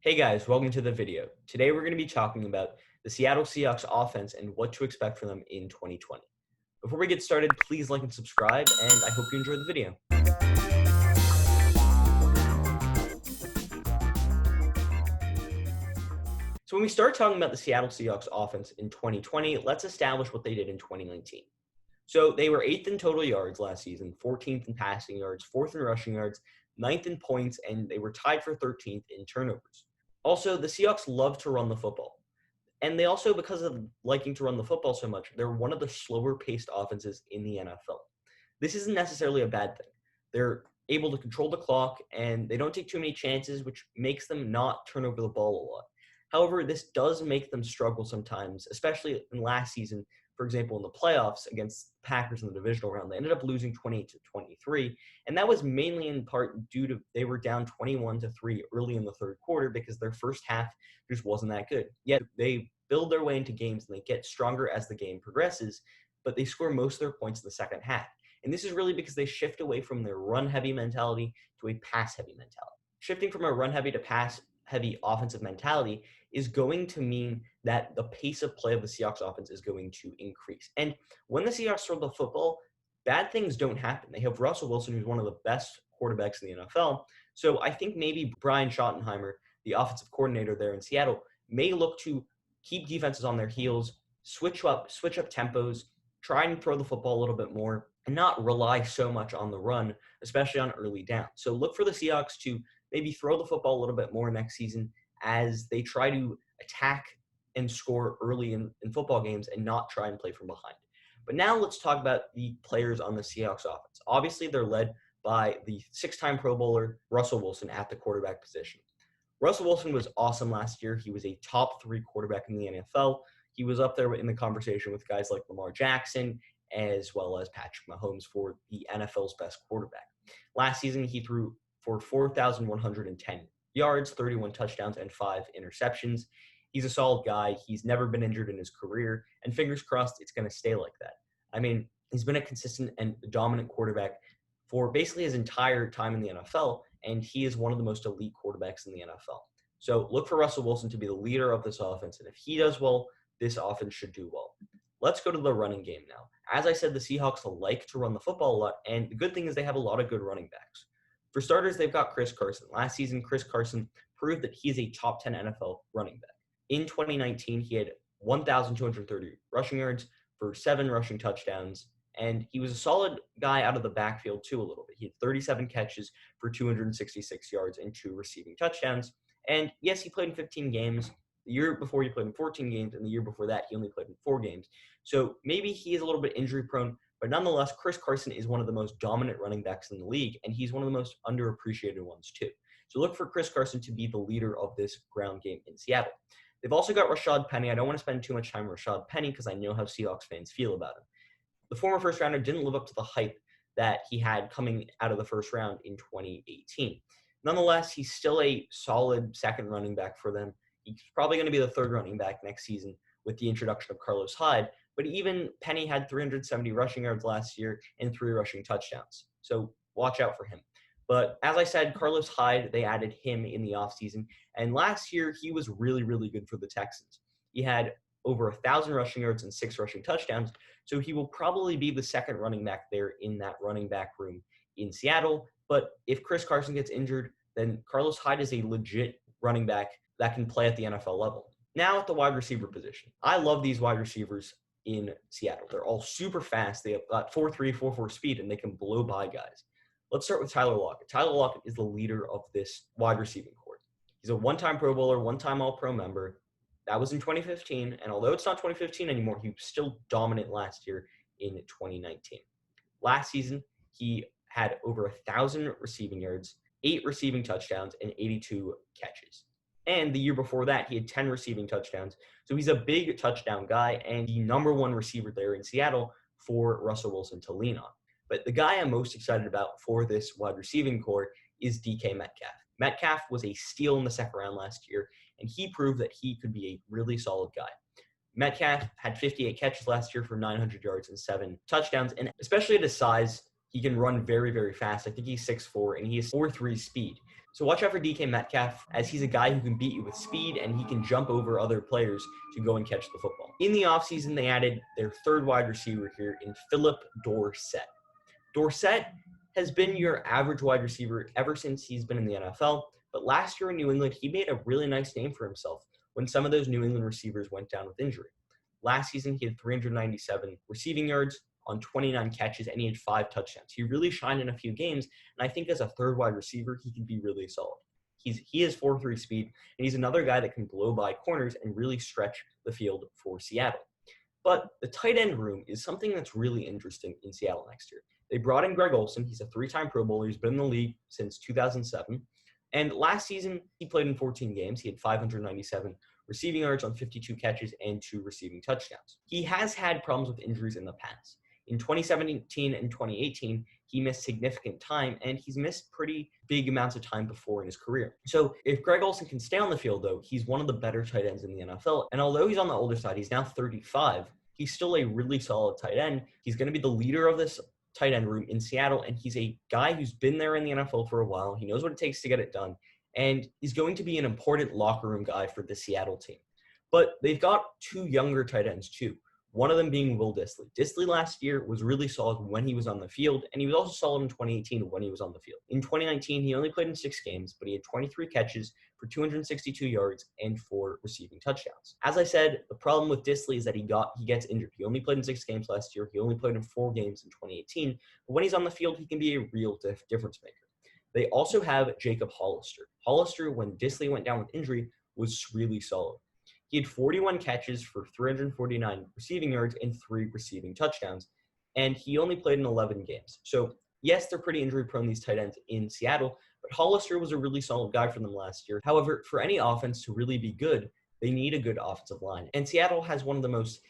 Hey guys, welcome to the video. Today we're going to be talking about the Seattle Seahawks offense and what to expect from them in 2020. Before we get started, please like and subscribe, and I hope you enjoy the video. So when we start talking about the Seattle Seahawks offense in 2020, let's establish what they did in 2019. So they were 8th in total yards last season, 14th in passing yards, 4th in rushing yards, 9th in points, and they were tied for 13th in turnovers. Also, the Seahawks love to run the football. And they also, because of liking to run the football so much, they're one of the slower-paced offenses in the NFL. This isn't necessarily a bad thing. They're able to control the clock, and they don't take too many chances, which makes them not turn over the ball a lot. However, this does make them struggle sometimes, especially in last season. For example, in the playoffs against the Packers in the divisional round, they ended up losing 28-23, and that was mainly in part due to they were down 21-3 early in the third quarter because their first half just wasn't that good. Yet they build their way into games and they get stronger as the game progresses, but they score most of their points in the second half. And this is really because they shift away from their run-heavy mentality to a pass-heavy mentality. Shifting from a run-heavy to pass-heavy offensive mentality is going to mean that the pace of play of the Seahawks offense is going to increase. And when the Seahawks throw the football, bad things don't happen. They have Russell Wilson, who's one of the best quarterbacks in the NFL. So I think maybe Brian Schottenheimer, the offensive coordinator there in Seattle, may look to keep defenses on their heels, switch up tempos, try and throw the football a little bit more, and not rely so much on the run, especially on early down. So look for the Seahawks to maybe throw the football a little bit more next season as they try to attack and score early in football games and not try and play from behind. But now let's talk about the players on the Seahawks offense. Obviously, they're led by the 6-time Pro Bowler Russell Wilson at the quarterback position. Russell Wilson was awesome last year. He was a top 3 quarterback in the NFL. He was up there in the conversation with guys like Lamar Jackson as well as Patrick Mahomes for the NFL's best quarterback. Last season, he threw for 4,110 yards, 31 touchdowns, and 5 interceptions. He's a solid guy. He's never been injured in his career, and fingers crossed it's going to stay like that. I mean, he's been a consistent and dominant quarterback for basically his entire time in the NFL, and he is one of the most elite quarterbacks in the NFL. So look for Russell Wilson to be the leader of this offense, and if he does well, this offense should do well. Let's go to the running game now. As I said, the Seahawks like to run the football a lot, and the good thing is they have a lot of good running backs. For starters, they've got Chris Carson. Last season, Chris Carson proved that he is a top 10 NFL running back. In 2019, he had 1,230 rushing yards for 7 rushing touchdowns, and he was a solid guy out of the backfield too a little bit. He had 37 catches for 266 yards and 2 receiving touchdowns. And yes, he played in 15 games. The year before, he played in 14 games, and the year before that, he only played in 4 games. So maybe he is a little bit injury-prone, but nonetheless, Chris Carson is one of the most dominant running backs in the league, and he's one of the most underappreciated ones too. So look for Chris Carson to be the leader of this ground game in Seattle. They've also got Rashaad Penny. I don't want to spend too much time on Rashaad Penny because I know how Seahawks fans feel about him. The former first-rounder didn't live up to the hype that he had coming out of the first round in 2018. Nonetheless, he's still a solid second running back for them. He's probably going to be the third running back next season with the introduction of Carlos Hyde. But even Penny had 370 rushing yards last year and 3 rushing touchdowns. So watch out for him. But as I said, Carlos Hyde, they added him in the offseason. And last year, he was really, really good for the Texans. He had over 1,000 rushing yards and 6 rushing touchdowns. So he will probably be the second running back there in that running back room in Seattle. But if Chris Carson gets injured, then Carlos Hyde is a legit running back that can play at the NFL level. Now at the wide receiver position. I love these wide receivers in Seattle. They're all super fast. They have got 4.3, 4.4 speed, and they can blow by guys. Let's start with Tyler Lockett. Tyler Lockett is the leader of this wide receiving corps. He's a 1-time Pro Bowler, 1-time All-Pro member. That was in 2015, and although it's not 2015 anymore, he was still dominant last year in 2019. Last season, he had over 1,000 receiving yards, 8 receiving touchdowns, and 82 catches. And the year before that, he had 10 receiving touchdowns. So he's a big touchdown guy and the number 1 receiver there in Seattle for Russell Wilson to lean on. But the guy I'm most excited about for this wide receiving corps is DK Metcalf. Metcalf was a steal in the second round last year, and he proved that he could be a really solid guy. Metcalf had 58 catches last year for 900 yards and 7 touchdowns, and especially at his size, he can run very, very fast. I think he's 6'4", and he has 4.3 speed. So watch out for DK Metcalf, as he's a guy who can beat you with speed and he can jump over other players to go and catch the football. In the offseason, they added their third wide receiver here in Phillip Dorsett. Dorsett has been your average wide receiver ever since he's been in the NFL, but last year in New England, he made a really nice name for himself when some of those New England receivers went down with injury. Last season, he had 397 receiving yards on 29 catches, and he had 5 touchdowns. He really shined in a few games, and I think as a third wide receiver, he can be really solid. He has 4.3 speed, and he's another guy that can blow by corners and really stretch the field for Seattle. But the tight end room is something that's really interesting in Seattle next year. They brought in Greg Olsen. He's a 3-time Pro Bowler. He's been in the league since 2007. And last season, he played in 14 games. He had 597 receiving yards on 52 catches and 2 receiving touchdowns. He has had problems with injuries in the past. In 2017 and 2018, he missed significant time, and he's missed pretty big amounts of time before in his career. So if Greg Olsen can stay on the field, though, he's one of the better tight ends in the NFL. And although he's on the older side, he's now 35, he's still a really solid tight end. He's going to be the leader of this tight end room in Seattle, and he's a guy who's been there in the NFL for a while. He knows what it takes to get it done, and he's going to be an important locker room guy for the Seattle team. But they've got 2 younger tight ends, too. One of them being Will Dissly. Dissly last year was really solid when he was on the field, and he was also solid in 2018 when he was on the field. In 2019, he only played in 6 games, but he had 23 catches for 262 yards and 4 receiving touchdowns. As I said, the problem with Dissly is that he gets injured. He only played in 6 games last year. He only played in 4 games in 2018. But when he's on the field, he can be a real difference maker. They also have Jacob Hollister. Hollister, when Dissly went down with injury, was really solid. He had 41 catches for 349 receiving yards and 3 receiving touchdowns, and he only played in 11 games. So, yes, they're pretty injury-prone, these tight ends in Seattle, but Hollister was a really solid guy for them last year. However, for any offense to really be good, they need a good offensive line, and Seattle has one of the most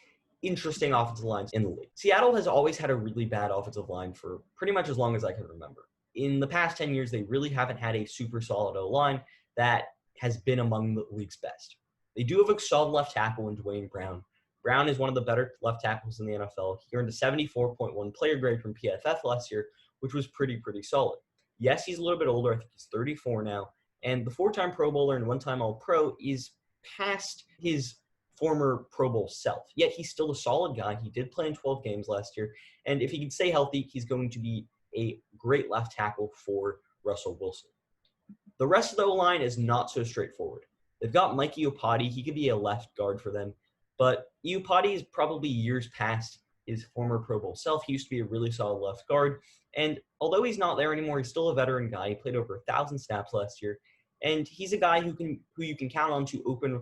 interesting offensive lines in the league. Seattle has always had a really bad offensive line for pretty much as long as I can remember. In the past 10 years, they really haven't had a super solid O-line that has been among the league's best. They do have a solid left tackle in Duane Brown. Brown is one of the better left tackles in the NFL. He earned a 74.1 player grade from PFF last year, which was pretty solid. Yes, he's a little bit older. I think he's 34 now. And the 4-time Pro Bowler and 1-time All-Pro is past his former Pro Bowl self. Yet he's still a solid guy. He did play in 12 games last year. And if he can stay healthy, he's going to be a great left tackle for Russell Wilson. The rest of the O-line is not so straightforward. They've got Mike Iupati. He could be a left guard for them. But Iupati is probably years past his former Pro Bowl self. He used to be a really solid left guard. And although he's not there anymore, he's still a veteran guy. He played over 1,000 snaps last year. And he's a guy who you can count on to open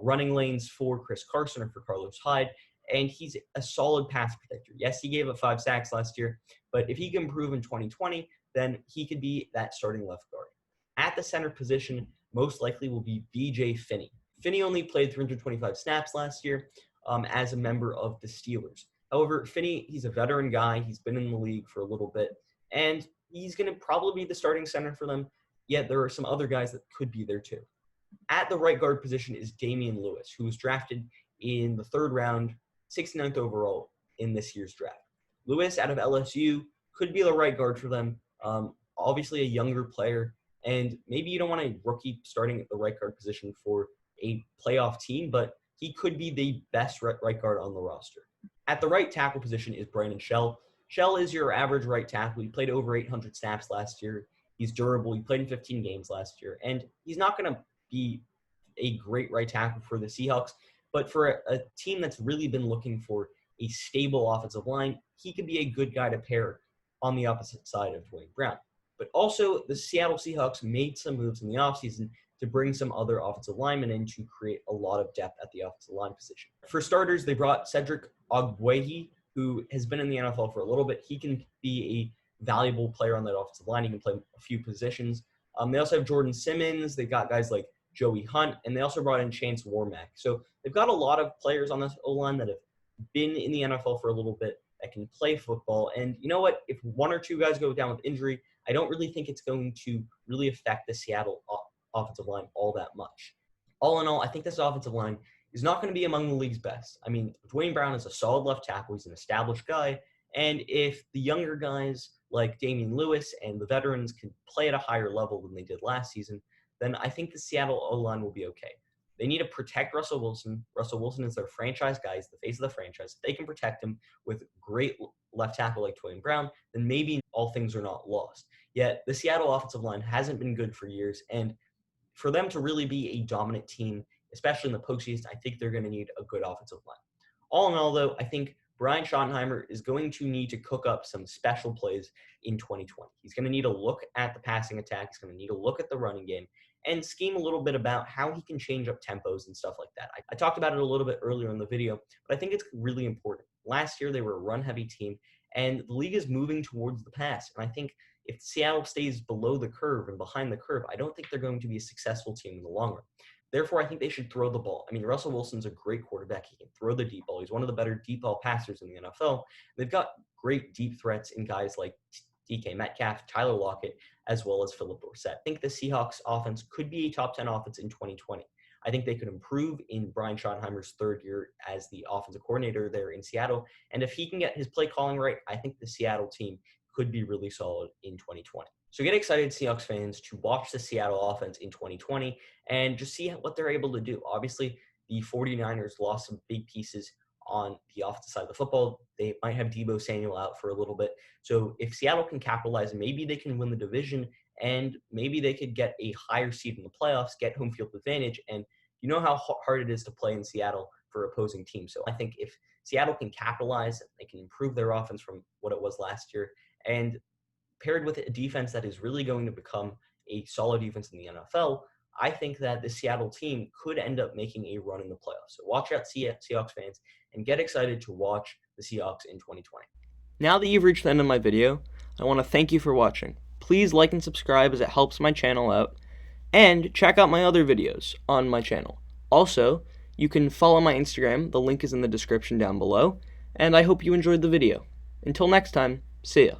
running lanes for Chris Carson or for Carlos Hyde. And he's a solid pass protector. Yes, he gave up 5 sacks last year. But if he can improve in 2020, then he could be that starting left guard. At the center position, most likely will be B.J. Finney. Finney only played 325 snaps last year as a member of the Steelers. However, Finney, he's a veteran guy. He's been in the league for a little bit, and he's going to probably be the starting center for them, yet there are some other guys that could be there too. At the right guard position is Damien Lewis, who was drafted in the 3rd round, 69th overall in this year's draft. Lewis, out of LSU, could be the right guard for them. Obviously a younger player, and maybe you don't want a rookie starting at the right guard position for a playoff team, but he could be the best right guard on the roster. At the right tackle position is Brandon Shell. Shell is your average right tackle. He played over 800 snaps last year. He's durable. He played in 15 games last year, and he's not going to be a great right tackle for the Seahawks, but for a team that's really been looking for a stable offensive line, he could be a good guy to pair on the opposite side of Duane Brown. But also, the Seattle Seahawks made some moves in the offseason to bring some other offensive linemen in to create a lot of depth at the offensive line position. For starters, they brought Cedric Ogbuehi, who has been in the NFL for a little bit. He can be a valuable player on that offensive line. He can play a few positions. They also have Jordan Simmons. They got guys like Joey Hunt, and they also brought in Chance Warmack. So they've got a lot of players on this O-line that have been in the NFL for a little bit that can play football. And you know what? If 1 or 2 guys go down with injury, I don't really think it's going to really affect the Seattle offensive line all that much. All in all, I think this offensive line is not going to be among the league's best. I mean, Duane Brown is a solid left tackle. He's an established guy. And if the younger guys like Damien Lewis and the veterans can play at a higher level than they did last season, then I think the Seattle O-line will be okay. They need to protect Russell Wilson. Russell Wilson is their franchise guy. He's the face of the franchise. If they can protect him with great left tackle like Duane Brown, then maybe all things are not lost. Yet the Seattle offensive line hasn't been good for years, and for them to really be a dominant team, especially in the postseason, I think they're going to need a good offensive line. All in all, though, I think Brian Schottenheimer is going to need to cook up some special plays in 2020. He's going to need to look at the passing attack. He's going to need to look at the running game and scheme a little bit about how he can change up tempos and stuff like that. I talked about it a little bit earlier in the video, but I think it's really important. Last year, they were a run-heavy team, and the league is moving towards the pass. And I think if Seattle stays below the curve and behind the curve, I don't think they're going to be a successful team in the long run. Therefore, I think they should throw the ball. I mean, Russell Wilson's a great quarterback. He can throw the deep ball. He's one of the better deep ball passers in the NFL. They've got great deep threats in guys like DK Metcalf, Tyler Lockett, as well as Phillip Dorsett. I think the Seahawks offense could be a top 10 offense in 2020. I think they could improve in Brian Schottenheimer's third year as the offensive coordinator there in Seattle. And if he can get his play calling right, I think the Seattle team could be really solid in 2020. So get excited, Seahawks fans, to watch the Seattle offense in 2020 and just see what they're able to do. Obviously, the 49ers lost some big pieces on the offensive side of the football. They might have Deebo Samuel out for a little bit. So if Seattle can capitalize, maybe they can win the division, and maybe they could get a higher seed in the playoffs, get home field advantage. And you know how hard it is to play in Seattle for opposing teams. So I think if Seattle can capitalize, they can improve their offense from what it was last year, and paired with a defense that is really going to become a solid defense in the NFL, I think that the Seattle team could end up making a run in the playoffs. So watch out, Seahawks fans, and get excited to watch the Seahawks in 2020. Now that you've reached the end of my video, I want to thank you for watching. Please like and subscribe as it helps my channel out, and check out my other videos on my channel. Also, you can follow my Instagram. The link is in the description down below, and I hope you enjoyed the video. Until next time, see ya.